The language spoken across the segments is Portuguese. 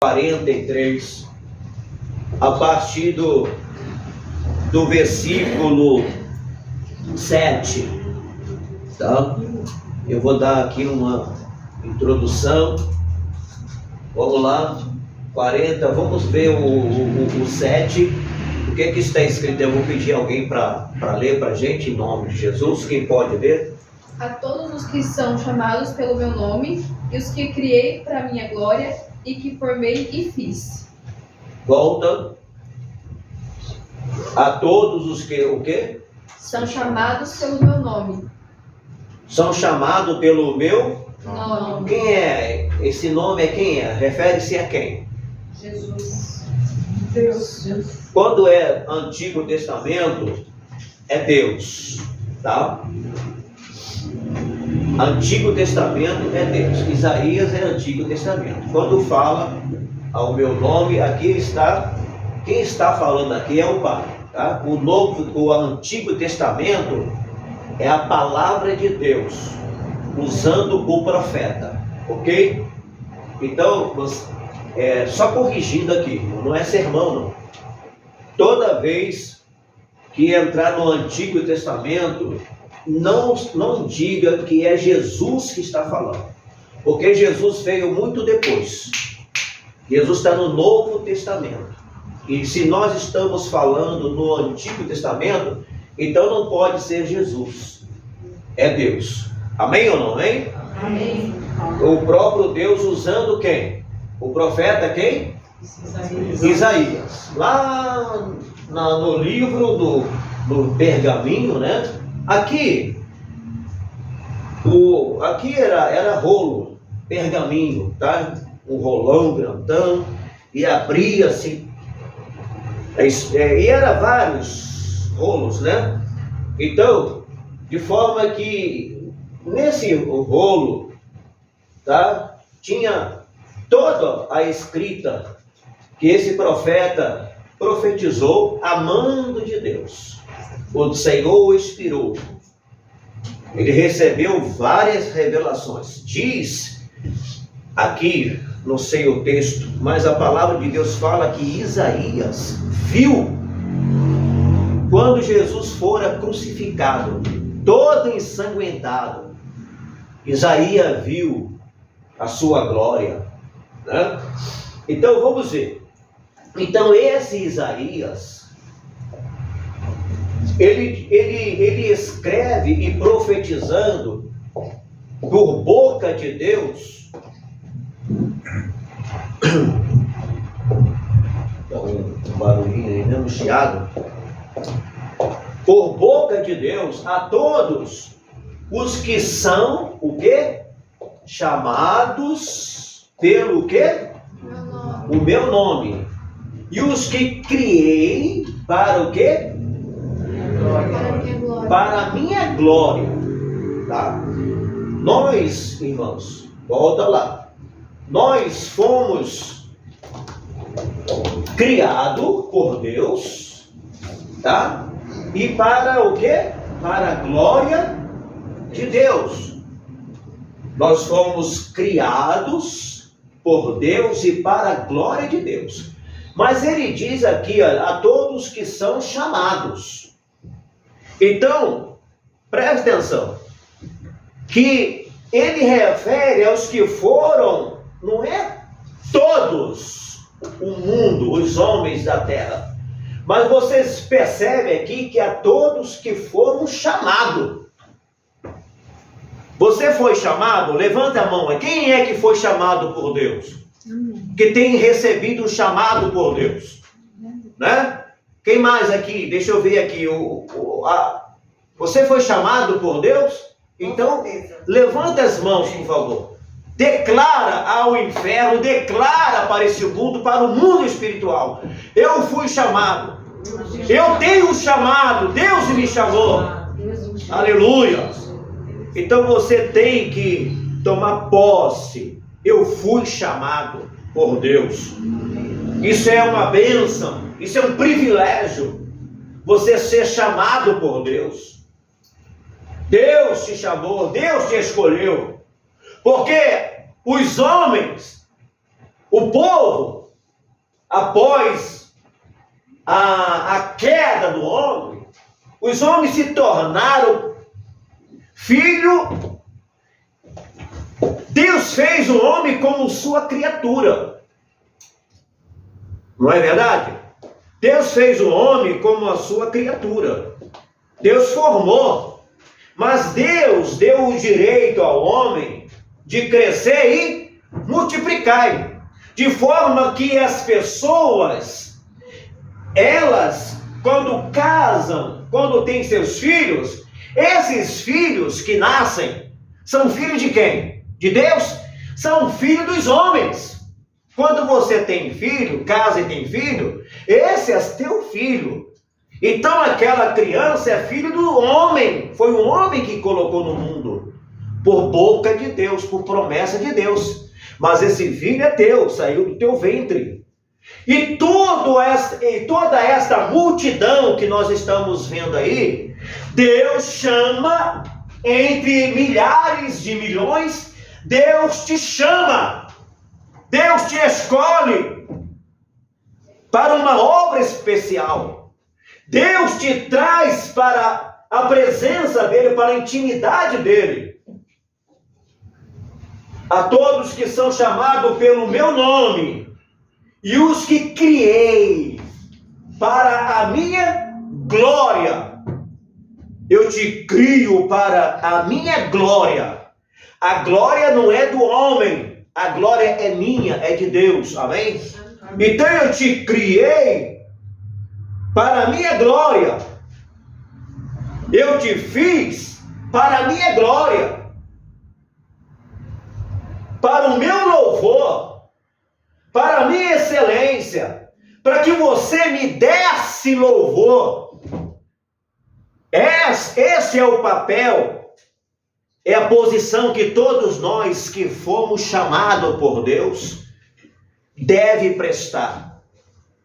43, a partir do versículo 7, tá? Eu vou dar aqui uma introdução. Vamos lá, 40, vamos ver o 7. O que está escrito? Eu vou pedir alguém para ler para a gente, em nome de Jesus. Quem pode ler? A todos os que são chamados pelo meu nome, e os que criei para minha glória, e que formei e fiz. Volta. A todos os que, o quê? São chamados pelo meu nome. São chamados pelo meu Nome. Quem é? Esse nome é quem é? Refere-se a quem? Jesus. Deus. Quando é Antigo Testamento, é Deus, tá? Antigo Testamento é Deus. Isaías é Antigo Testamento. Quando fala ao meu nome, aqui está, quem está falando aqui é o Pai, tá? O Antigo Testamento é a palavra de Deus, usando o profeta, ok? Então, só corrigindo aqui, não é sermão não. Toda vez que entrar no Antigo Testamento, não diga que é Jesus que está falando, porque Jesus veio muito depois. Jesus está no Novo Testamento, e se nós estamos falando no Antigo Testamento, então não pode ser Jesus, é Deus. Amém ou não, amém? Amém. O próprio Deus usando quem? O profeta quem? Isaías. Lá no livro do pergaminho, né? Aqui era rolo, pergaminho, tá? Um rolão grandão, e abria-se, e era vários rolos, né? Então, de forma que nesse rolo, tá? Tinha toda a escrita que esse profeta profetizou a mando de Deus. O Senhor o inspirou. Ele recebeu várias revelações. Diz aqui, não sei o texto, mas a palavra de Deus fala que Isaías viu quando Jesus fora crucificado, todo ensanguentado. Isaías viu a sua glória, né? Então vamos ver. Então esse Isaías, ele escreve e profetizando por boca de Deus. Dá um barulhinho aí, né? Um chiado. Por boca de Deus a todos os que são o quê? Chamados pelo quê? Meu nome. O meu nome. E os que criei para o quê? Para a minha glória. Para a minha glória. Tá? Nós, irmãos, volta lá. Nós fomos criados por Deus, tá? E para o quê? Para a glória de Deus. Nós fomos criados por Deus e para a glória de Deus. Mas ele diz aqui a todos que são chamados. Então, preste atenção, que ele refere aos que foram, não é todos o mundo, os homens da terra, mas vocês percebem aqui que a todos que foram chamados. Você foi chamado? Levanta a mão. Quem é que foi chamado por Deus? Que tem recebido um chamado por Deus, né? Quem mais aqui? Deixa eu ver aqui. Você foi chamado por Deus? Então, levanta as mãos, por favor. Declara ao inferno, declara para esse mundo, para o mundo espiritual. Eu fui chamado. Eu tenho um chamado. Deus me chamou. Aleluia. Então você tem que tomar posse. Eu fui chamado por Deus. Isso é uma bênção. Isso é um privilégio. Você ser chamado por Deus. Deus te chamou. Deus te escolheu. Porque os homens O povo, após a queda do homem, os homens se tornaram filho. Deus fez o homem como sua criatura. Não é verdade? Deus fez o homem como a sua criatura. Deus formou. Mas Deus deu o direito ao homem de crescer e multiplicar. De forma que as pessoas, elas, quando casam, quando têm seus filhos, esses filhos que nascem, são filhos de quem? De Deus? São filhos dos homens. Quando você tem filho, casa e tem filho, esse é teu filho. Então aquela criança é filho do homem. Foi o homem que colocou no mundo. Por boca de Deus, por promessa de Deus. Mas esse filho é teu, saiu do teu ventre. E toda esta multidão que nós estamos vendo aí, Deus chama entre milhares de milhões, Deus te chama, Deus te escolhe para uma obra especial. Deus te traz para a presença dele, para a intimidade dele. A todos que são chamados pelo meu nome, e os que criei para a minha glória. Eu te crio para a minha glória. A glória não é do homem, a glória é minha, é de Deus, amém? Então eu te criei para a minha glória. Eu te fiz para a minha glória, para o meu louvor, para a minha excelência, para que você me desse louvor. Esse é o papel, é a posição que todos nós que fomos chamados por Deus deve prestar.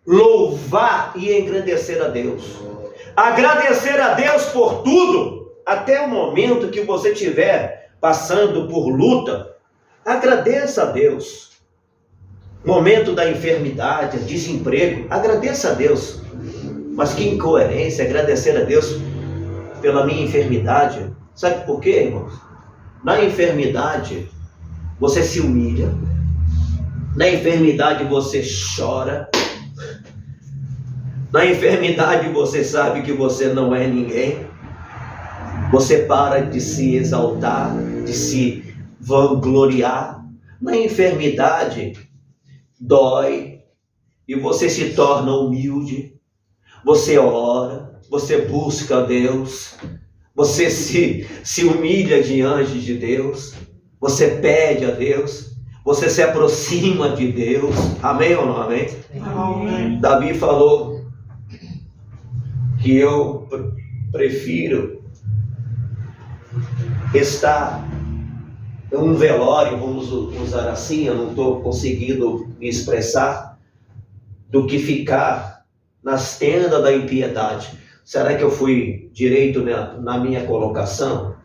Louvar e engrandecer a Deus. Agradecer a Deus por tudo, até o momento que você estiver passando por luta. Agradeça a Deus. Momento da enfermidade, desemprego, agradeça a Deus. Mas que incoerência agradecer a Deus pela minha enfermidade. Sabe por quê, irmãos? Na enfermidade, você se humilha. Na enfermidade, você chora. Na enfermidade, você sabe que você não é ninguém. Você para de se exaltar, de se vangloriar. Na enfermidade, dói, e você se torna humilde, você ora, você busca a Deus, você se humilha diante de Deus, você pede a Deus, você se aproxima de Deus, amém ou não amém? Amém. Davi falou que eu prefiro estar em um velório, vamos usar assim, eu não estou conseguindo me expressar, do que ficar nas tendas da impiedade. Será que eu fui direito na minha colocação?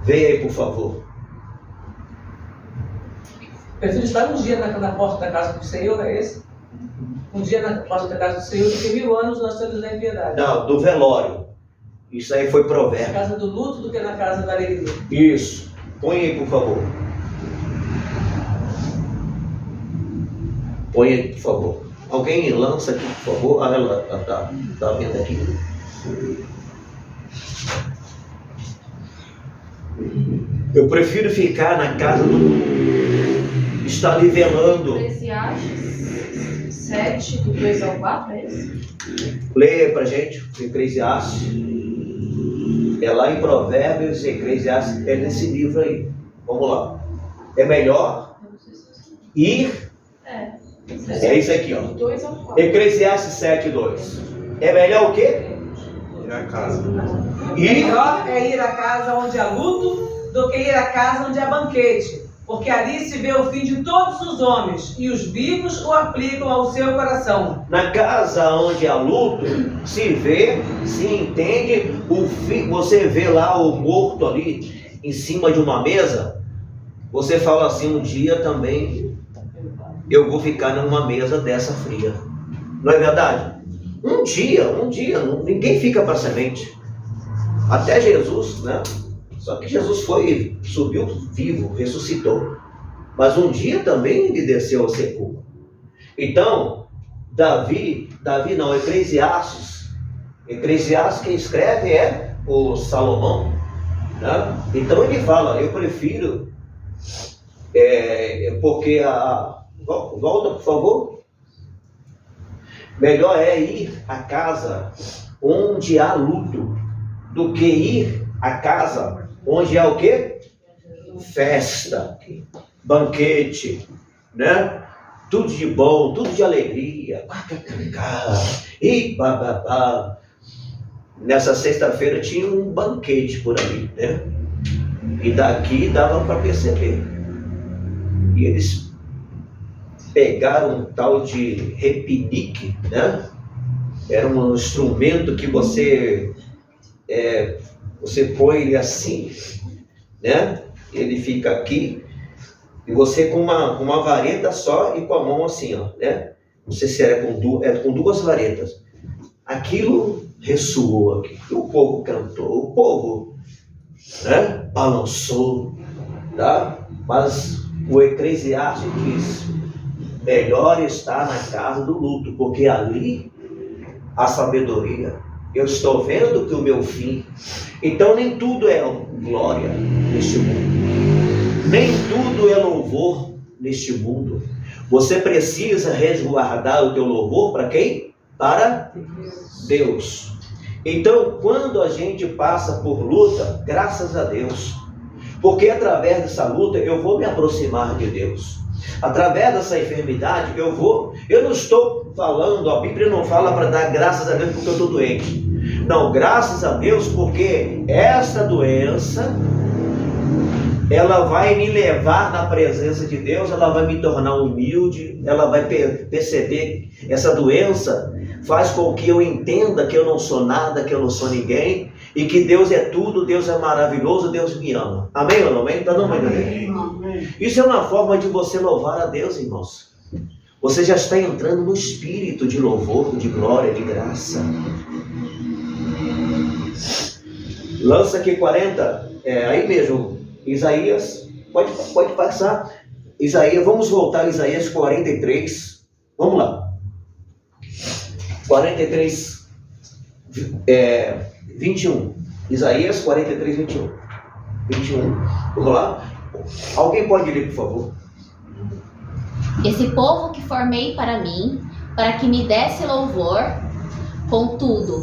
Venha aí, por favor. Prefiro estar um dia na porta da casa do Senhor, é esse? Um dia na porta da casa do Senhor, do que 1000 anos nós temos na impiedade. Não, do velório. Isso aí foi provérbio. Na casa do luto do que na casa da alegria. Isso. Põe aí, por favor. Põe aí, por favor. Alguém lança aqui, por favor. Ah, ela tá vendo aqui. Eu prefiro ficar na casa do... Está nivelando. Eclesiastes 7, do 2 ao 4, é esse? Leia pra gente, Eclesiastes. É lá em Provérbios, Eclesiastes, é nesse livro aí. Vamos lá. É melhor ir... É isso aqui, ó. 2 ao 4. Eclesiastes 7, 2. É melhor o quê? Ir à casa. Melhor é ir à casa onde há luto do que ir à casa onde há banquete, porque ali se vê o fim de todos os homens, e os vivos o aplicam ao seu coração. Na casa onde há luto, se vê, se entende, o fim. Você vê lá o morto ali, em cima de uma mesa, você fala assim, um dia também eu vou ficar numa mesa dessa fria. Não é verdade? Um dia, ninguém fica para semente. Até Jesus, né? Só que Jesus subiu vivo, ressuscitou. Mas um dia também ele desceu ao sepulcro. Então, Eclesiastes quem escreve é o Salomão, né? Então ele fala, eu prefiro, porque volta por favor, melhor é ir à casa onde há luto, do que ir à casa onde há o quê? Festa, banquete, né? Tudo de bom, tudo de alegria, e bababá. Nessa sexta-feira tinha um banquete por ali, né? E daqui dava para perceber. E eles pegaram um tal de repinique, né? Era um instrumento que você põe ele assim, né? Ele fica aqui, e você com uma vareta só e com a mão assim, ó, né? Não sei se era com duas varetas. Aquilo ressoou aqui. E o povo cantou, o povo, né, balançou, tá? Mas o Eclesiastes diz, melhor estar na casa do luto, porque ali há sabedoria. Eu estou vendo que o meu fim. Então nem tudo é glória neste mundo. Nem tudo é louvor neste mundo. Você precisa resguardar o teu louvor para quem? Para Deus. Então, quando a gente passa por luta, graças a Deus, porque através dessa luta eu vou me aproximar de Deus. Através dessa enfermidade eu não estou falando, a Bíblia não fala para dar graças a Deus porque eu estou doente. Não, graças a Deus porque esta doença, ela vai me levar na presença de Deus, ela vai me tornar humilde, ela vai perceber, essa doença faz com que eu entenda que eu não sou nada, que eu não sou ninguém, e que Deus é tudo, Deus é maravilhoso, Deus me ama. Amém ou não? Amém? Então, não, amém. Isso é uma forma de você louvar a Deus, irmãos. Você já está entrando no espírito de louvor, de glória, de graça. Lança aqui 40, aí mesmo, Isaías, pode passar. Isaías, vamos voltar a Isaías 43, vamos lá. 43, 21. Isaías 43, 21. Vamos lá? Alguém pode ler, por favor? Esse povo que formei para mim, para que me desse louvor, contudo,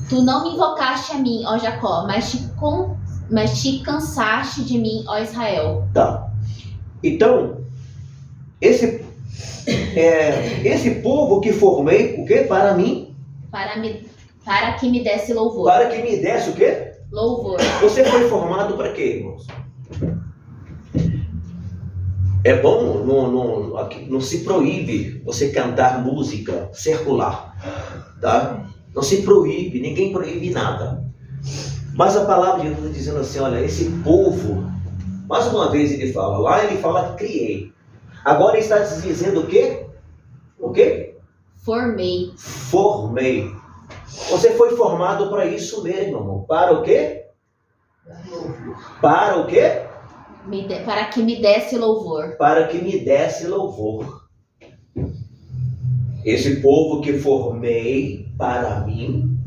tu não me invocaste a mim, ó Jacó, mas te cansaste de mim, ó Israel. Tá. Então, esse povo que formei, o quê? Para mim? Para que me desse louvor. Para que me desse o quê? Louvor. Você foi formado para quê, irmãos? É bom, não se proíbe você cantar música circular, tá? Não se proíbe, ninguém proíbe nada. Mas a palavra de Deus está dizendo assim, olha, esse povo, mais uma vez ele fala, lá ele fala criei. Agora ele está dizendo o quê? O quê? Formei. Você foi formado para isso mesmo, irmão. Para o quê? Para o quê? Para que me desse louvor. Para que me desse louvor. Esse povo que formei para mim,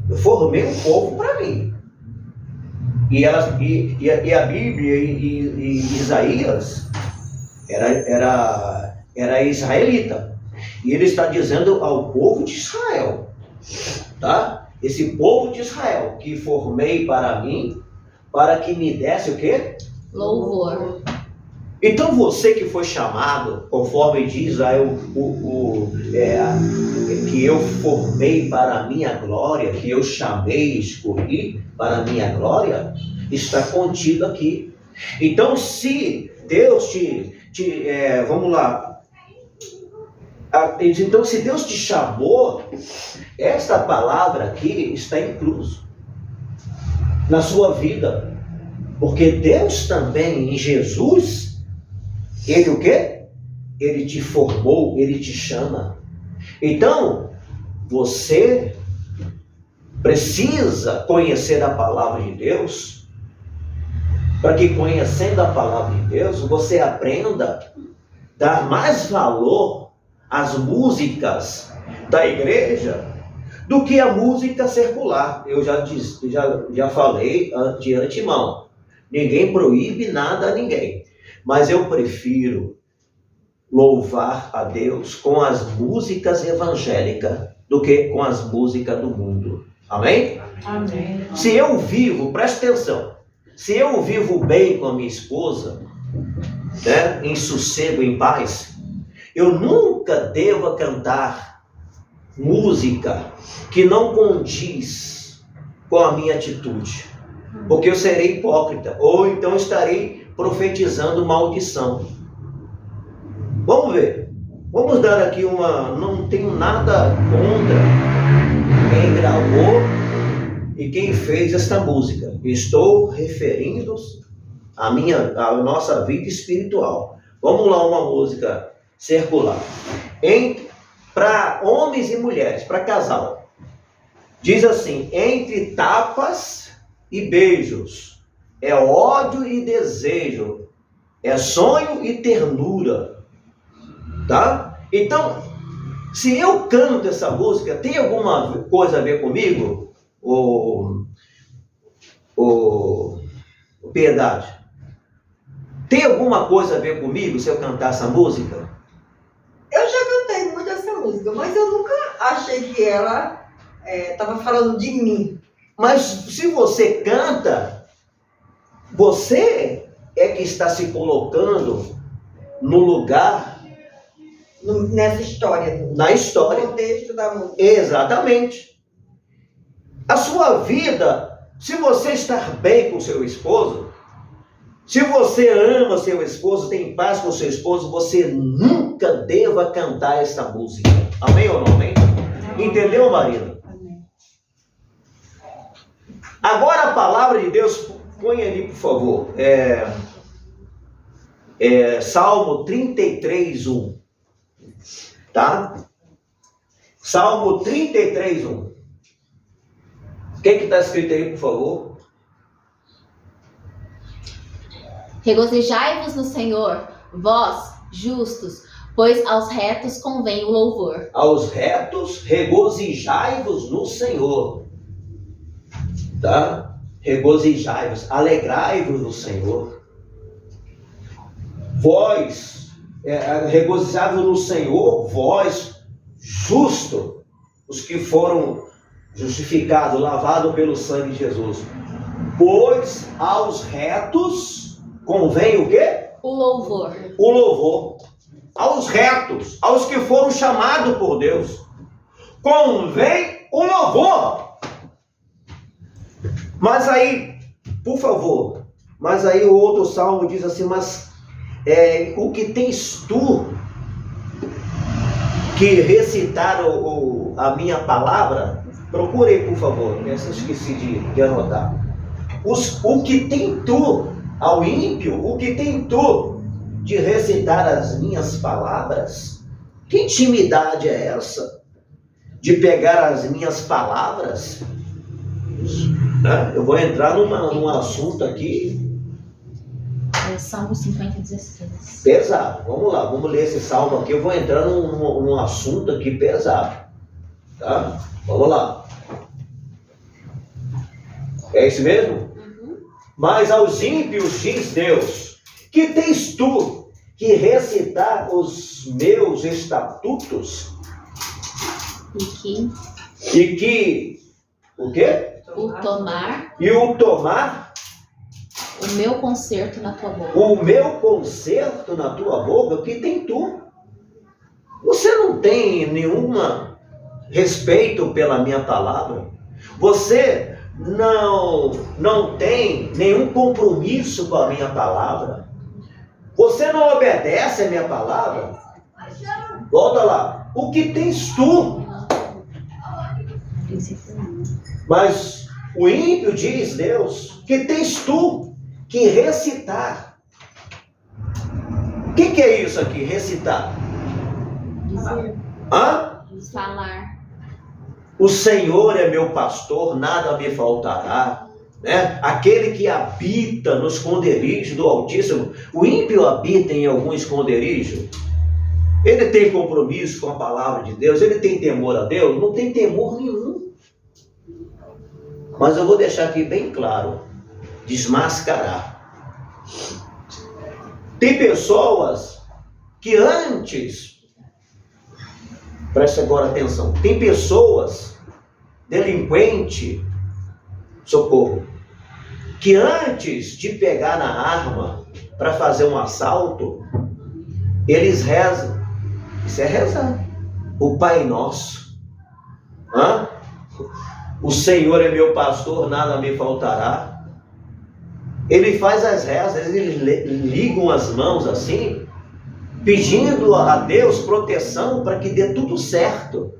eu formei um povo para mim. E a Bíblia e Isaías era israelita. E ele está dizendo ao povo de Israel, tá? Esse povo de Israel que formei para mim, para que me desse o quê? Louvor. Então você que foi chamado, conforme diz que eu formei para a minha glória, que eu chamei, escolhi para a minha glória, está contido aqui. Então se Deus vamos lá, então se Deus te chamou, esta palavra aqui está incluso na sua vida, porque Deus também em Jesus, ele o quê? Ele te formou, Ele te chama. Então, você precisa conhecer a palavra de Deus, para que conhecendo a palavra de Deus, você aprenda a dar mais valor às músicas da igreja do que a música secular. Eu já falei de antemão. Ninguém proíbe nada a ninguém. Mas eu prefiro louvar a Deus com as músicas evangélicas do que com as músicas do mundo. Amém? Amém. Se eu vivo, presta atenção, se eu vivo bem com a minha esposa, né, em sossego, em paz, eu nunca devo cantar música que não condiz com a minha atitude, porque eu serei hipócrita, ou então estarei profetizando maldição. Vamos ver, vamos dar aqui não tenho nada contra quem gravou e quem fez esta música. Estou referindo à nossa vida espiritual. Vamos lá, uma música circular. Para homens e mulheres, para casal. Diz assim: entre tapas e beijos, é ódio e desejo, é sonho e ternura. Tá? Então, se eu canto essa música, tem alguma coisa a ver comigo? Piedade? Tem alguma coisa a ver comigo se eu cantar essa música? Eu já cantei muito essa música, mas eu nunca achei que ela estava falando de mim. Mas se você canta, você é que está se colocando no lugar, Nessa história. na história. No contexto da música. Exatamente. A sua vida, se você estar bem com seu esposo, se você ama seu esposo, tem paz com seu esposo, você nunca deva cantar essa música. Amém ou não? Amém? Entendeu, marido? Amém. Agora a palavra de Deus, põe ali, por favor. Salmo 33:1. Tá? Salmo 33:1. O que está escrito aí, por favor? Regozijai-vos no Senhor, vós, justos, pois aos retos convém o louvor. Aos retos, regozijai-vos no Senhor. Tá? Regozijai-vos, alegrai-vos no Senhor. Vós, regozijai-vos no Senhor, vós, justo, os que foram justificados, lavados pelo sangue de Jesus. Pois aos retos convém o quê? O louvor. O louvor. Aos retos, aos que foram chamados por Deus, convém o louvor. Mas aí, por favor, mas aí o outro salmo diz assim, mas o que tens tu que recitar a minha palavra? Procurei, por favor, essa eu esqueci de anotar. O que tem tu, ao ímpio, o que tem tu de recitar as minhas palavras? Que intimidade é essa? De pegar as minhas palavras? Eu vou entrar num assunto aqui Salmo 50:16. pesado. Vamos lá, vamos ler esse salmo aqui. Eu vou entrar num assunto aqui pesado. Tá? Vamos lá. É isso mesmo? Mas aos ímpios diz Deus: que tens tu que recitar os meus estatutos? E que o quê? O tomar E o tomar o meu concerto na tua boca. o meu concerto na tua boca? O que tem tu? Você não tem nenhuma respeito pela minha palavra? Você não tem nenhum compromisso com a minha palavra? Você não obedece a minha palavra? Volta lá. O que tens tu? Mas o ímpio diz Deus: que tens tu que recitar que é isso aqui? Recitar. Dizer, Hã? falar. O Senhor é meu pastor, nada me faltará. Né? Aquele que habita no esconderijo do Altíssimo. O ímpio habita em algum esconderijo? Ele tem compromisso com a palavra de Deus? Ele tem temor a Deus? Não tem temor nenhum. Mas eu vou deixar aqui bem claro. Desmascarar. Tem pessoas que antes, preste agora atenção, tem pessoas, delinquente, socorro, que antes de pegar na arma para fazer um assalto, eles rezam. Isso é rezar. O Pai Nosso. Hã? O Senhor é meu pastor, nada me faltará. Ele faz as rezas, eles ligam as mãos assim, pedindo a Deus proteção para que dê tudo certo.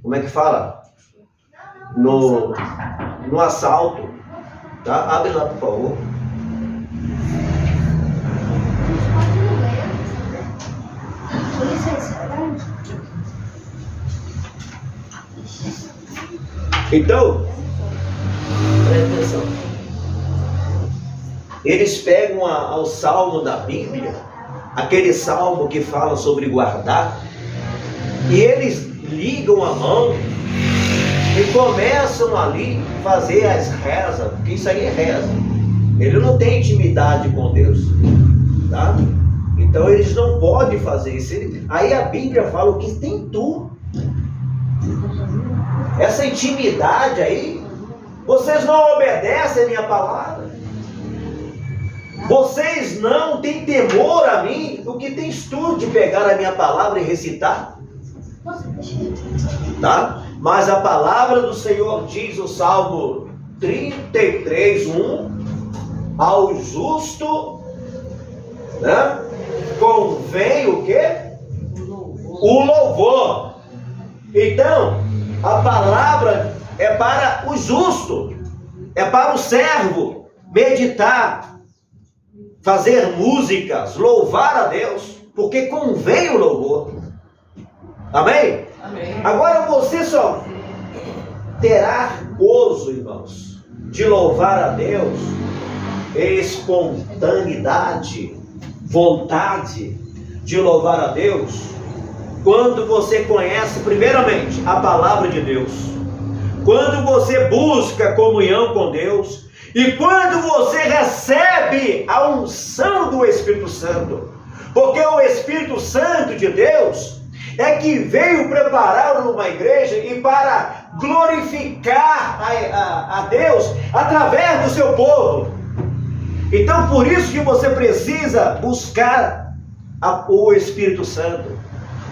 Como é que fala? No assalto. Tá? Abre lá, por favor. Então, presta atenção. Eles pegam ao salmo da Bíblia, aquele salmo que fala sobre guardar, e eles ligam a mão e começam ali a fazer as rezas, porque isso aí é reza. Ele não tem intimidade com Deus, tá? Então eles não podem fazer isso. Aí a Bíblia fala o que tem tu. Essa intimidade aí, vocês não obedecem a minha palavra. Vocês não têm temor a mim. O que tens tu de pegar a minha palavra e recitar? Tá? Mas a palavra do Senhor diz o Salmo 33:1: ao justo, né, convém o quê? O louvor. Então, a palavra é para o justo, é para o servo meditar, fazer músicas, louvar a Deus, porque convém o louvor. Amém? Amém. Agora você só terá gozo, irmãos, de louvar a Deus, espontaneidade, vontade de louvar a Deus, quando você conhece primeiramente a palavra de Deus, quando você busca comunhão com Deus e quando você recebe a unção do Espírito Santo, porque o Espírito Santo de Deus é que veio preparar uma igreja e para glorificar a Deus através do seu povo. Então por isso que você precisa buscar o Espírito Santo,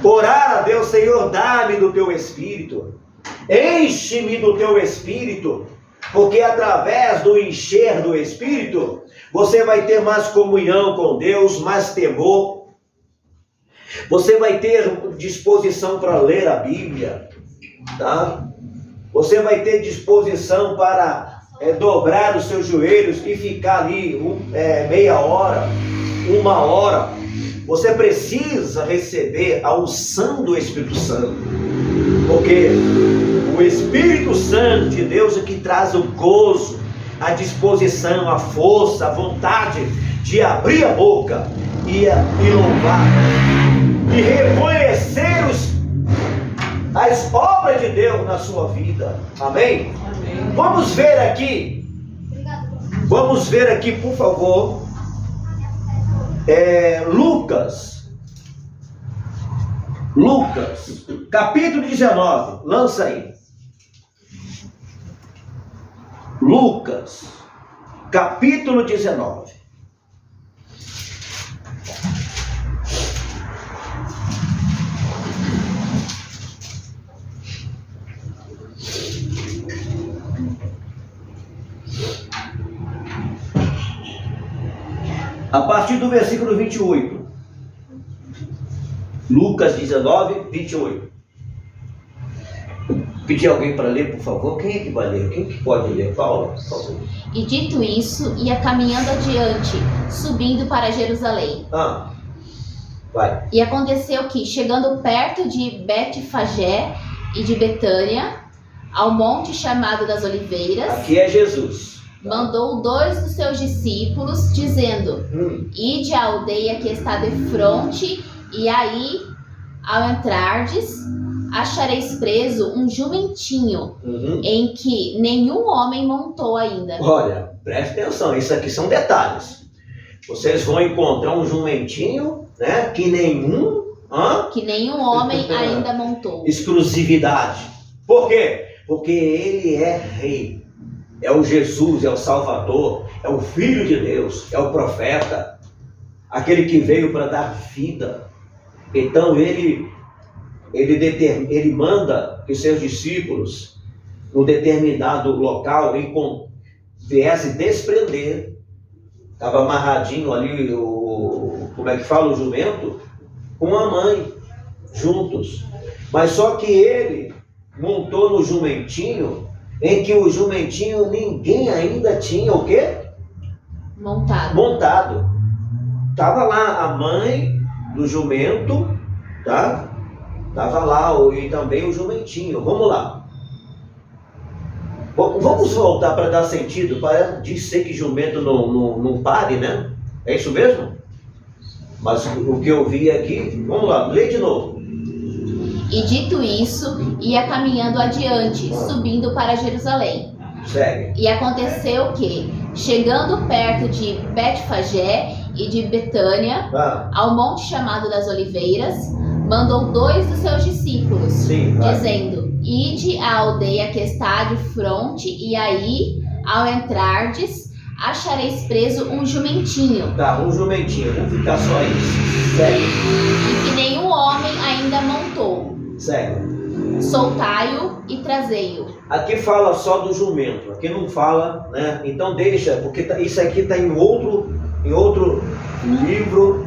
orar a Deus: Senhor, dá-me do teu Espírito, enche-me do teu Espírito, porque através do encher do Espírito, você vai ter mais comunhão com Deus, mais temor, você vai ter disposição para ler a Bíblia, tá? Você vai ter disposição para dobrar os seus joelhos e ficar ali meia hora, uma hora. Você precisa receber a unção do Espírito Santo, porque o Espírito Santo de Deus é que traz o gozo, a disposição, a força, a vontade de abrir a boca e louvar, e reconhecer as obras de Deus na sua vida. Amém? Amém. Vamos ver aqui, por favor, Lucas, capítulo 19, lança aí. Lucas, capítulo 19. A partir do versículo 28. Lucas 19, 28. Pedir alguém para ler, por favor. Quem é que vai ler? Quem que pode ler? Paula, por favor. E dito isso, ia caminhando adiante, subindo para Jerusalém. Vai. E aconteceu que, chegando perto de Betfagé e de Betânia, ao monte chamado das Oliveiras, Aqui é Jesus. mandou 2 dos seus discípulos, dizendo: Ide à aldeia que está defronte, e aí, ao entrardes, achareis preso um jumentinho, em que nenhum homem montou ainda. Olha, preste atenção, isso aqui são detalhes. Vocês vão encontrar um jumentinho, né, que nenhum homem ainda montou. Exclusividade. Por quê? Porque ele é rei. É o Jesus, é o Salvador, é o Filho de Deus, é o profeta, aquele que veio para dar vida. Então ele manda que seus discípulos, no determinado local, viessem desprender. Estava amarradinho ali, como é que fala, o jumento, com a mãe, juntos. Mas só que ele montou no jumentinho, em que o jumentinho ninguém ainda tinha o quê? Montado. Estava lá a mãe do jumento, tá? Estava lá, e também o jumentinho. Vamos lá. Vamos voltar para dar sentido, para dizer que jumento não pare, né? É isso mesmo? Mas o que eu vi aqui, vamos lá, lê de novo. E dito isso, ia caminhando adiante, subindo para Jerusalém. Segue. E aconteceu que, chegando perto de Betfagé e de Betânia, ao monte chamado das Oliveiras, mandou 2 dos seus discípulos, dizendo: Ide à aldeia que está de fronte, e aí, ao entrardes, achareis preso um jumentinho. Tá, um jumentinho, vamos ficar só isso. Segue. E que nenhum homem ainda montou. Segue. Soltai-o e trazei-o. Aqui fala só do jumento, aqui não fala, né? Então deixa, porque isso aqui está em outro livro,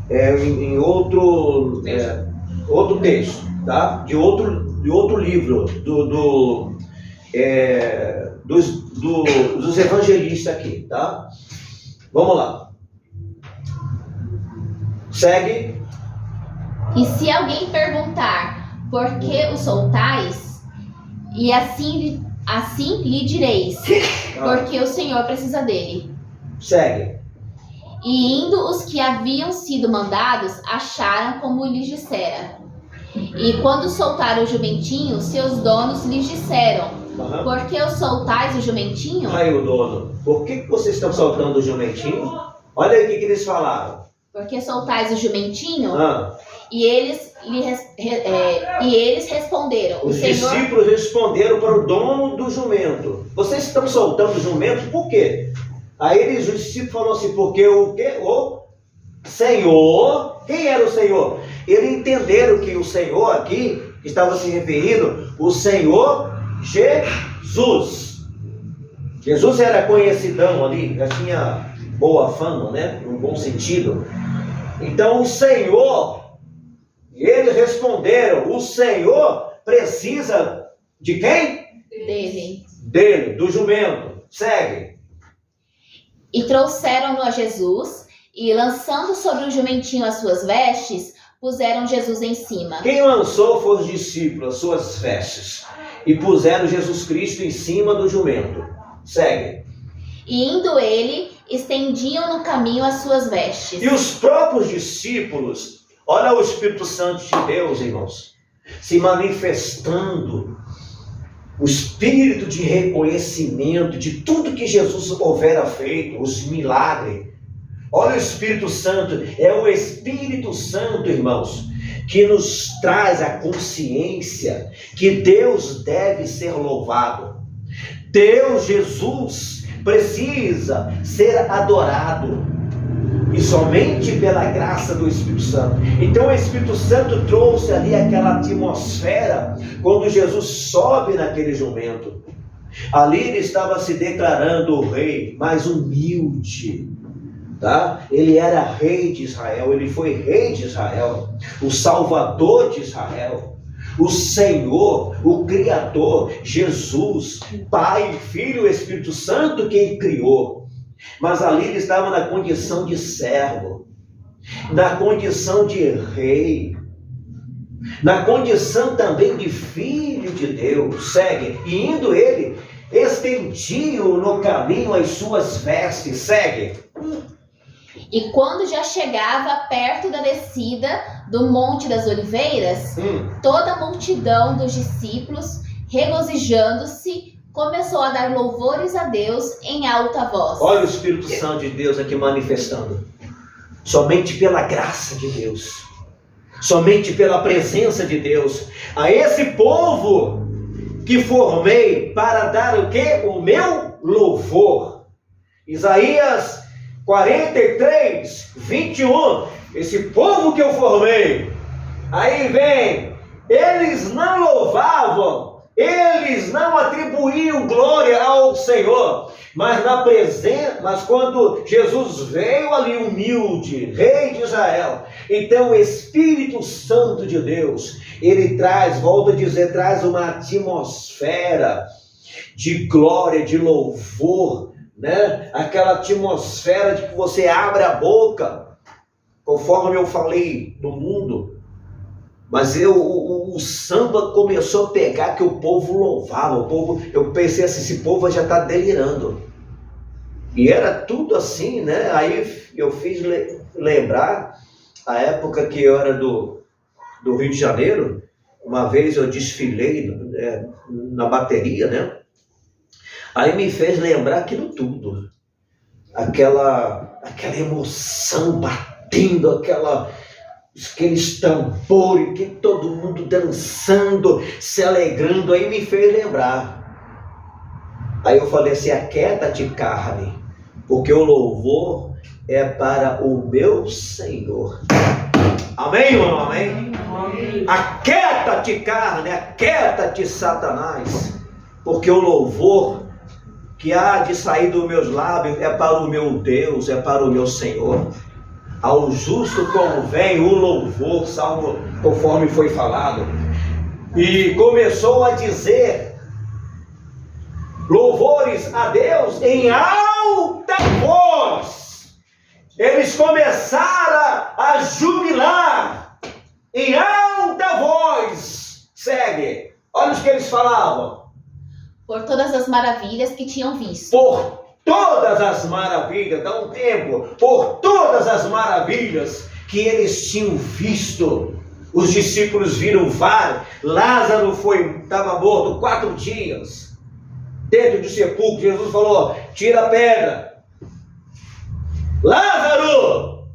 em outro texto, tá? De outro livro, dos evangelistas aqui, tá? Vamos lá. Segue. E se alguém perguntar: por que o soltais? E assim lhe direis: porque o Senhor precisa dele. Segue. E indo os que haviam sido mandados, acharam como lhes dissera. E quando soltaram o jumentinho, seus donos lhes disseram: por que o soltais o jumentinho? Aí o dono, por que vocês estão soltando o jumentinho? Olha aí o que eles falaram. Por que soltais o jumentinho? E eles responderam: os discípulos responderam para o dono do jumento: vocês estão soltando o jumento por quê? Aí os discípulos falaram assim: porque o quê? O Senhor. Quem era o Senhor? Eles entenderam que o Senhor aqui estava se referindo o Senhor Jesus. Jesus era conhecidão ali, já tinha boa fama, né? No bom sentido. Então o Senhor, eles responderam: o Senhor precisa de quem? Dele, do jumento. Segue. E trouxeram-no a Jesus, e lançando sobre o jumentinho as suas vestes, puseram Jesus em cima. Quem lançou foram os discípulos, as suas vestes, e puseram Jesus Cristo em cima do jumento. Segue. E indo ele, estendiam no caminho as suas vestes. E os próprios discípulos, olha o Espírito Santo de Deus, irmãos, se manifestando, o espírito de reconhecimento de tudo que Jesus houvera feito, os milagres. Olha o Espírito Santo, é o Espírito Santo, irmãos, que nos traz a consciência que Deus deve ser louvado. Deus, Jesus, precisa ser adorado, e somente pela graça do Espírito Santo. Então o Espírito Santo trouxe ali aquela atmosfera, quando Jesus sobe naquele jumento. Ali ele estava se declarando o rei mais humilde, tá? Ele era rei de Israel, ele foi rei de Israel, o salvador de Israel, O Senhor, o Criador, Jesus, Pai, Filho e Espírito Santo quem criou. Mas ali ele estava na condição de servo, na condição de rei, na condição também de filho de Deus. Segue. E indo ele, estendiam no caminho as suas vestes. Segue. E quando já chegava perto da descida do Monte das Oliveiras, toda a multidão dos discípulos, regozijando-se, começou a dar louvores a Deus em alta voz. Olha o Espírito Santo de Deus aqui manifestando. Somente pela graça de Deus, somente pela presença de Deus, a esse povo que formei para dar o quê? O meu louvor. Isaías 43, 21. Esse povo que eu formei. Aí vem, eles não louvavam, eles não atribuíam glória ao Senhor, mas na presença, mas quando Jesus veio ali humilde, rei de Israel, então o Espírito Santo de Deus, ele traz, volto a dizer, traz uma atmosfera de glória, de louvor, né? Aquela atmosfera de que você abre a boca, conforme eu falei no mundo. Mas o samba começou a pegar que o povo louvava, o povo, eu pensei assim, esse povo já está delirando. E era tudo assim, né? Aí eu fiz lembrar a época que eu era do Rio de Janeiro. Uma vez eu desfilei na bateria, né? Aí me fez lembrar aquilo tudo. Aquela emoção batendo, aqueles tambores, que todo mundo dançando, se alegrando, aí me fez lembrar. Aí eu falei assim, aquieta-te, carne, porque o louvor é para o meu Senhor. Amém, irmão? Amém? Aquieta-te, carne, aquieta-te, Satanás, porque o louvor que há de sair dos meus lábios é para o meu Deus, é para o meu Senhor. Ao justo convém o louvor, salmo conforme foi falado. E começou a dizer louvores a Deus em alta voz. Eles começaram a jubilar em alta voz. Segue. Olha o que eles falavam. Por todas as maravilhas que tinham visto. Por todas as maravilhas, dá um tempo, por todas as maravilhas que eles tinham visto. Os discípulos viram vários. Lázaro estava morto 4 dias, dentro do sepulcro. Jesus falou, tira a pedra. Lázaro,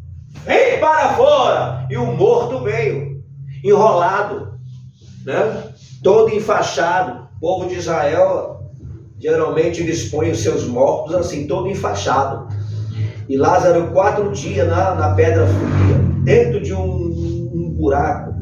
vem para fora. E o morto veio, enrolado, né? Todo enfaixado. O povo de Israel, geralmente eles põem os seus mortos assim, todo enfaixado. E Lázaro 4 dias na pedra fria, dentro de um buraco,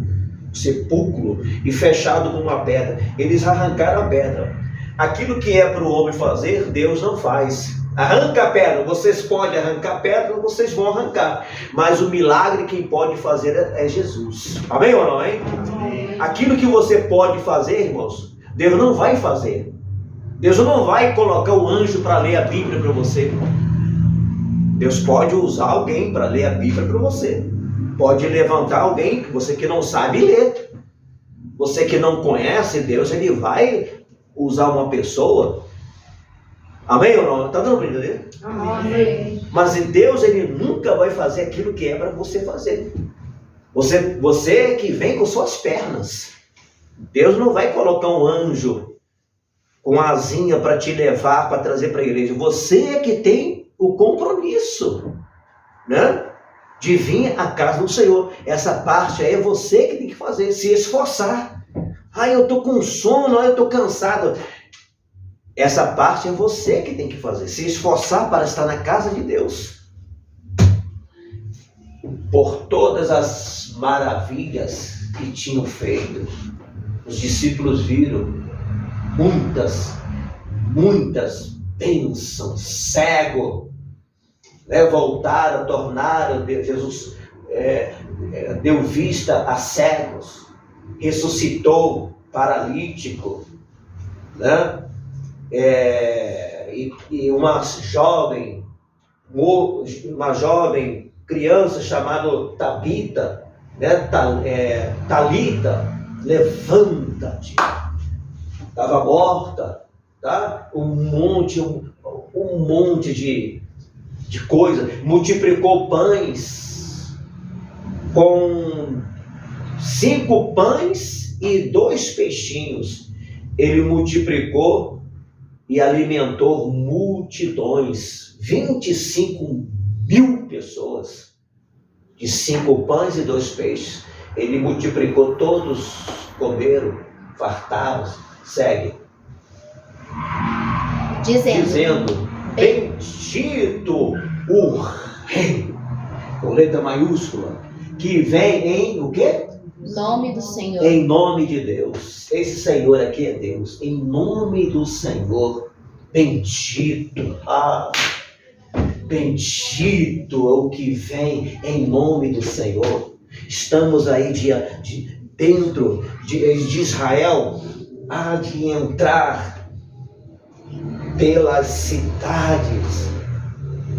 sepulcro, e fechado com uma pedra. Eles arrancaram a pedra. Aquilo que é para o homem fazer, Deus não faz. Arranca a pedra, vocês podem arrancar a pedra, vocês vão arrancar. Mas o milagre quem pode fazer é Jesus. Amém ou não, hein? Amém. Aquilo que você pode fazer, irmãos, Deus não vai fazer. Deus não vai colocar um anjo para ler a Bíblia para você. Deus pode usar alguém para ler a Bíblia para você. Pode levantar alguém que não sabe ler. Você que não conhece Deus, ele vai usar uma pessoa. Amém ou não? Está dando para entender? Amém. Mas Deus, ele nunca vai fazer aquilo que é para você fazer. Você que vem com suas pernas. Deus não vai colocar um anjo com asinha para te levar, para trazer para a igreja. Você é que tem o compromisso, né? De vir à casa do Senhor. Essa parte aí é você que tem que fazer, se esforçar. Eu estou com sono, eu estou cansado. Essa parte é você que tem que fazer, se esforçar para estar na casa de Deus. Por todas as maravilhas que tinham feito, os discípulos viram muitas bênçãos, cego, tornaram, Jesus deu vista a cegos, ressuscitou paralítico, né? E uma jovem criança chamada Tabita, né? Talita, levanta-te. Estava morta, tá? Um monte de coisa. Multiplicou pães com 5 pães e 2 peixinhos. Ele multiplicou e alimentou multidões, 25.000 pessoas, de 5 pães e 2 peixes. Ele multiplicou, todos comeram, fartaram-se. Segue. Dizendo, bendito o Rei, com letra maiúscula, que vem em o quê? Nome do Senhor. Em nome de Deus. Esse Senhor aqui é Deus. Em nome do Senhor. Bendito. Bendito é o que vem em nome do Senhor. Estamos aí dentro de Israel. Há de entrar pelas cidades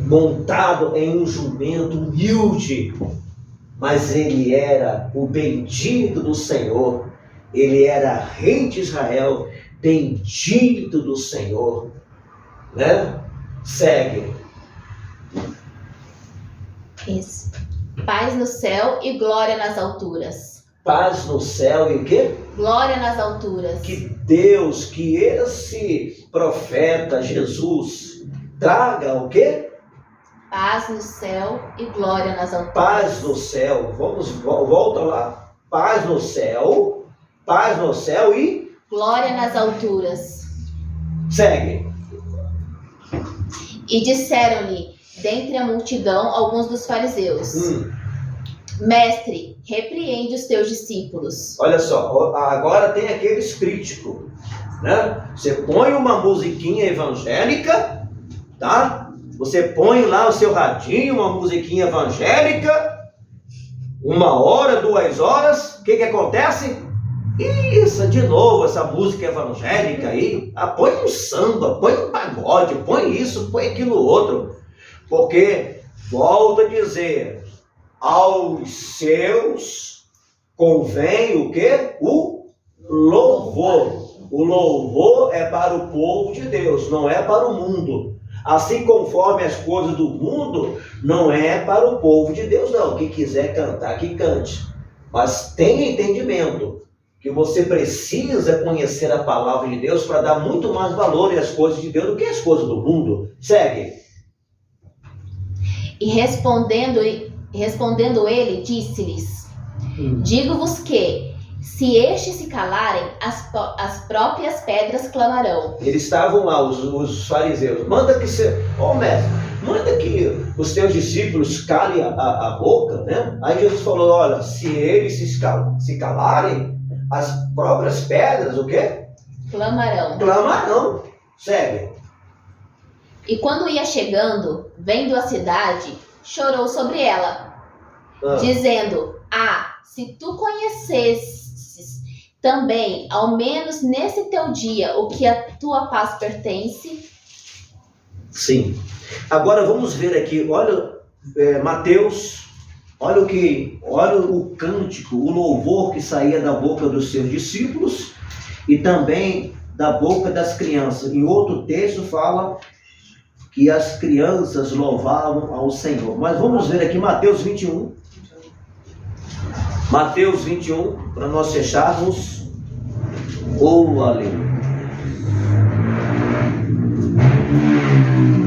montado em um jumento humilde, mas ele era o bendito do Senhor, ele era rei de Israel, bendito do Senhor, né? Segue. Isso. Paz no céu e glória nas alturas. Paz no céu e o quê? Glória nas alturas. Que Deus, que esse profeta Jesus traga o quê? Paz no céu e glória nas alturas. Paz no céu. Volta lá. Paz no céu e glória nas alturas. Segue. E disseram-lhe, dentre a multidão, alguns dos fariseus: Mestre, repreende os teus discípulos. Olha só, agora tem aqueles críticos, né? Você põe uma musiquinha evangélica, tá? Você põe lá o seu radinho, uma musiquinha evangélica, 1 hora, 2 horas, o que acontece? Isso, de novo, essa música evangélica aí, põe um samba, põe um pagode, põe isso, põe aquilo outro, porque, volto a dizer, aos seus convém o quê? O louvor. O louvor é para o povo de Deus, não é para o mundo. Assim conforme as coisas do mundo, não é para o povo de Deus, não. Quem quiser cantar, que cante. Mas tenha entendimento que você precisa conhecer a palavra de Deus para dar muito mais valor às coisas de Deus do que às coisas do mundo. Segue. E respondendo ele, disse-lhes: Digo-vos que, se estes se calarem, as próprias pedras clamarão. Eles estavam lá, os fariseus. Manda que os teus discípulos calem a boca, né? Aí Jesus falou, olha, se eles se calarem, as próprias pedras, o quê? Clamarão. Clamarão. Segue. E quando ia chegando, vendo a cidade, chorou sobre ela, dizendo: se tu conhecesses também, ao menos nesse teu dia, o que a tua paz pertence. Sim. Agora vamos ver aqui, olha, Mateus, olha o cântico, o louvor que saía da boca dos seus discípulos e também da boca das crianças. Em outro texto fala que as crianças louvavam ao Senhor. Mas vamos ver aqui Mateus 21. Mateus 21, para nós fecharmos. Aleluia.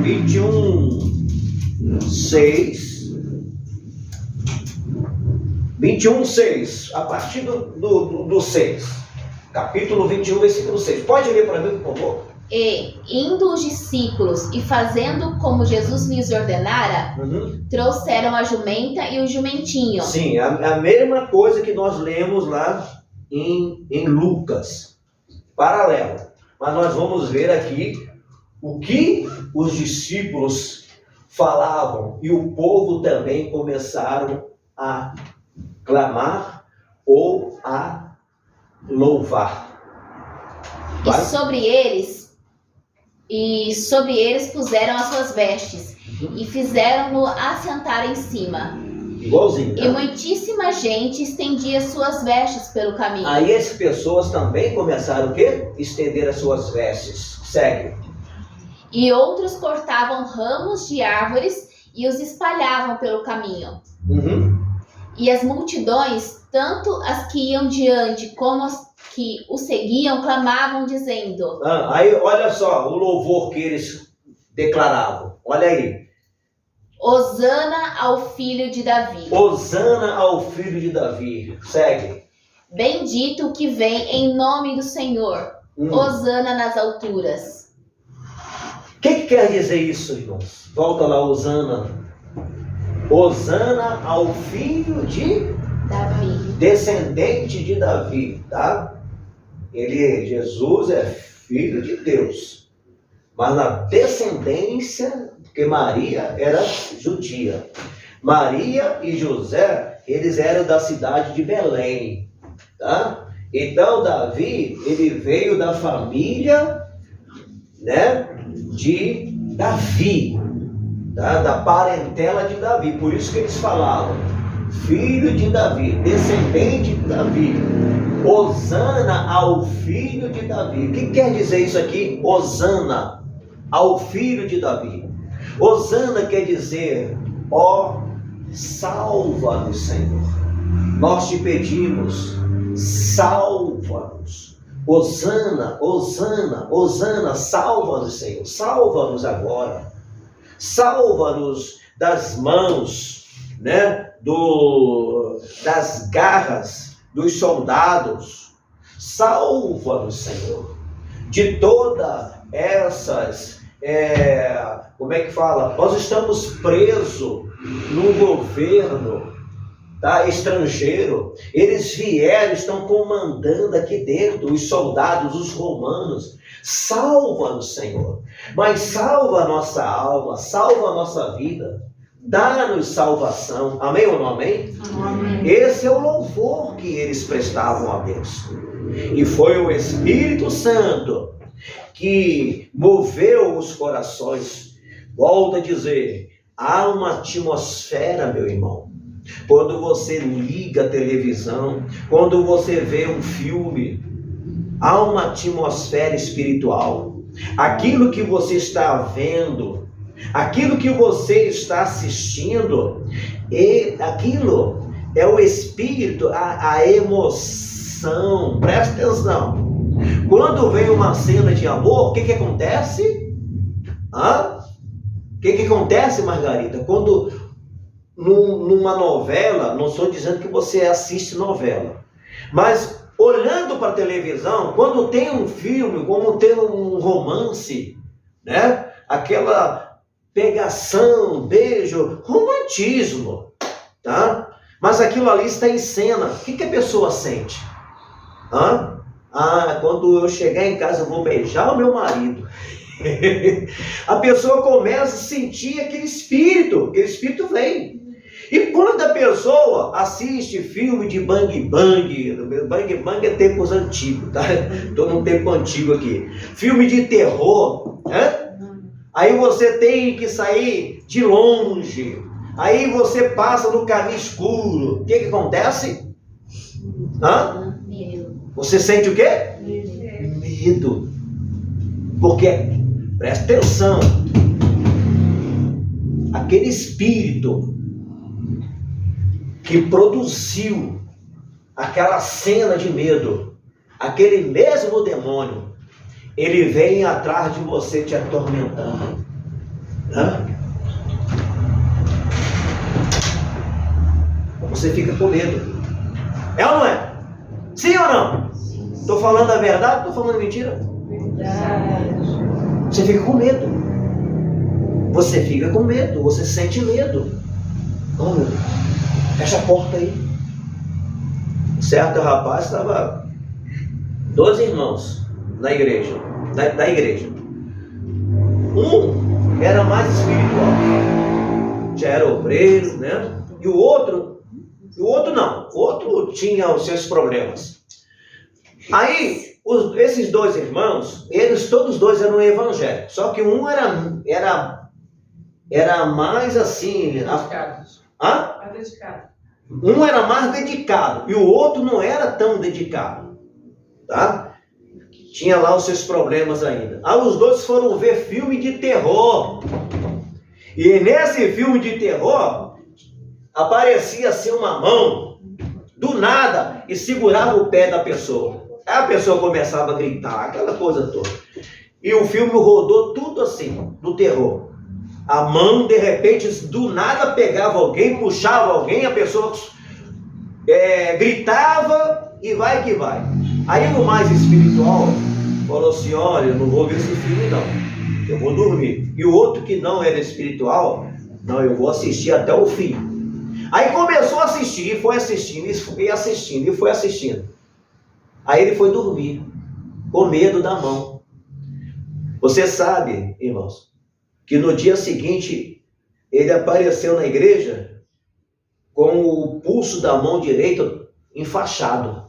21:6, a partir do 6, capítulo 21, versículo 6. Pode ler para mim, por favor? E, indo os discípulos e fazendo como Jesus lhes ordenara, trouxeram a jumenta e o jumentinho. Sim, a mesma coisa que nós lemos lá em Lucas, paralelo. Mas nós vamos ver aqui o que os discípulos falavam e o povo também começaram a clamar ou a louvar. Vai. E sobre eles puseram as suas vestes e fizeram-no assentar em cima. Igualzinho. E muitíssima gente estendia suas vestes pelo caminho. Aí as pessoas também começaram o quê? Estender as suas vestes. Segue. E outros cortavam ramos de árvores e os espalhavam pelo caminho. E as multidões, tanto as que iam diante como as que o seguiam, clamavam dizendo... Aí olha só o louvor que eles declaravam. Olha aí. Hosana ao filho de Davi. Hosana ao filho de Davi. Segue. Bendito o que vem em nome do Senhor. Hosana nas alturas. O que quer dizer isso, irmãos? Volta lá, Hosana. Hosana ao filho de Davi. Descendente de Davi, tá? Jesus é filho de Deus. Mas na descendência, porque Maria era judia. Maria e José, eles eram da cidade de Belém, tá? Então Davi, ele veio da família, né, de Davi, tá? Da parentela de Davi. Por isso que eles falavam, filho de Davi, descendente de Davi. Hosana ao filho de Davi. O que quer dizer isso aqui? Hosana ao filho de Davi. Hosana quer dizer, ó, salva-nos, Senhor. Nós te pedimos, salva-nos. Hosana, Hosana, Hosana, salva-nos, Senhor. Salva-nos agora. Salva-nos das mãos, né, das garras dos soldados. Salva-nos, Senhor, de todas essas, como é que fala? Nós estamos presos no governo, tá, estrangeiro. Eles vieram, estão comandando aqui dentro, os soldados, os romanos. Salva-nos, Senhor, mas salva a nossa alma, salva a nossa vida. Dá-nos salvação. Amém ou não amém? Amém. Esse é o louvor que eles prestavam a Deus. E foi o Espírito Santo que moveu os corações. Volto a dizer, há uma atmosfera, meu irmão. Quando você liga a televisão, quando você vê um filme, há uma atmosfera espiritual. Aquilo que você está vendo, aquilo que você está assistindo, aquilo é o espírito, a emoção. Presta atenção. Quando vem uma cena de amor, o que acontece? O que acontece, Margarida? Quando numa novela, não estou dizendo que você assiste novela, mas olhando para a televisão, quando tem um filme, como tem um romance, né? Aquela pegação, beijo, romantismo, tá? Mas aquilo ali está em cena. O que a pessoa sente? Quando eu chegar em casa eu vou beijar o meu marido. A pessoa começa a sentir aquele espírito vem. E quando a pessoa assiste filme de bang é tempos antigos, tá? Estou num tempo antigo aqui. Filme de terror, né? Aí você tem que sair de longe. Aí você passa no caminho escuro. O que acontece? Você sente o quê? Medo. Porque, presta atenção, aquele espírito que produziu aquela cena de medo, aquele mesmo demônio, ele vem atrás de você te atormentando. Você fica com medo. É ou não é? Sim ou não? Estou falando a verdade ou estou falando mentira? Você fica com medo. Você fica com medo. Você sente medo. Oh, meu Deus. Fecha a porta aí. Certo rapaz estava 12 irmãos na igreja. Da igreja. Um era mais espiritual. Já era obreiro, né? E o outro não. O outro tinha os seus problemas. Aí, esses dois irmãos, eles todos dois eram evangélicos. Só que um era mais assim... Dedicados. Hã? Dedicado. Um era mais dedicado e o outro não era tão dedicado, tá? Tinha lá os seus problemas ainda. Aí os dois foram ver filme de terror. E nesse filme de terror, aparecia assim uma mão, do nada, e segurava o pé da pessoa. Aí a pessoa começava a gritar, aquela coisa toda. E o filme rodou tudo assim, do terror. A mão, de repente, do nada pegava alguém, puxava alguém, a pessoa gritava e vai que vai. Aí o mais espiritual falou assim, olha, eu não vou ver esse filme não, eu vou dormir. E o outro que não era espiritual, não, eu vou assistir até o fim. Aí começou a assistir, e foi assistindo, e assistindo, e foi assistindo. Aí ele foi dormir, com medo da mão. Você sabe, irmãos, que no dia seguinte, ele apareceu na igreja com o pulso da mão direita enfaixado.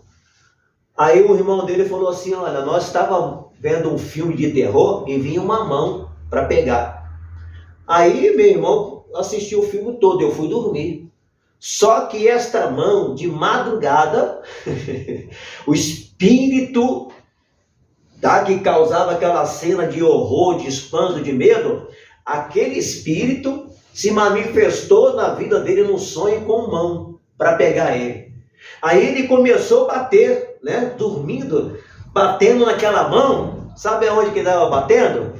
Aí o irmão dele falou assim, olha, nós estávamos vendo um filme de terror e vinha uma mão para pegar. Aí meu irmão assistiu o filme todo, eu fui dormir. Só que esta mão, de madrugada, o espírito que causava aquela cena de horror, de espanto, de medo, aquele espírito se manifestou na vida dele num sonho com mão para pegar ele. Aí ele começou a bater, né, dormindo, batendo naquela mão. Sabe aonde que estava batendo?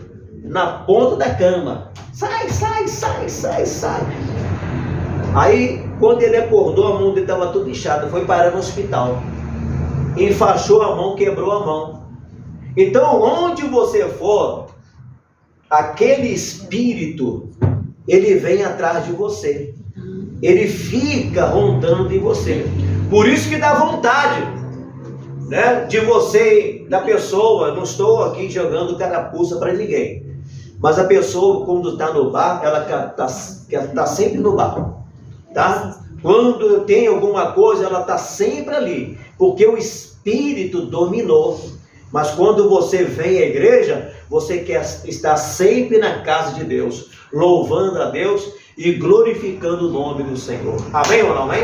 Na ponta da cama. Sai, sai, sai, sai, sai. Aí quando ele acordou, a mão dele estava toda inchada, foi parar no hospital. Enfaixou a mão, quebrou a mão. Então onde você for, aquele espírito, ele vem atrás de você. Ele fica rondando em você. Por isso que dá vontade, né, de você, da pessoa, não estou aqui jogando carapuça para ninguém, mas a pessoa, quando está no bar, ela tá sempre no bar, tá? Quando tem alguma coisa, ela está sempre ali, porque o espírito dominou. Mas quando você vem à igreja, você quer estar sempre na casa de Deus, louvando a Deus e glorificando o nome do Senhor. Amém ou não amém?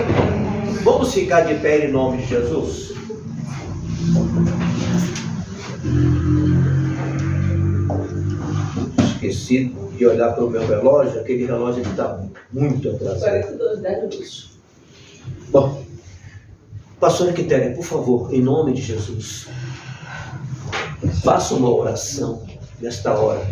Vamos ficar de pé em nome de Jesus? Esqueci de olhar para o meu relógio, aquele relógio que está muito atrasado. 42. Bom, pastora Quitéria, por favor, em nome de Jesus, faça uma oração nesta hora.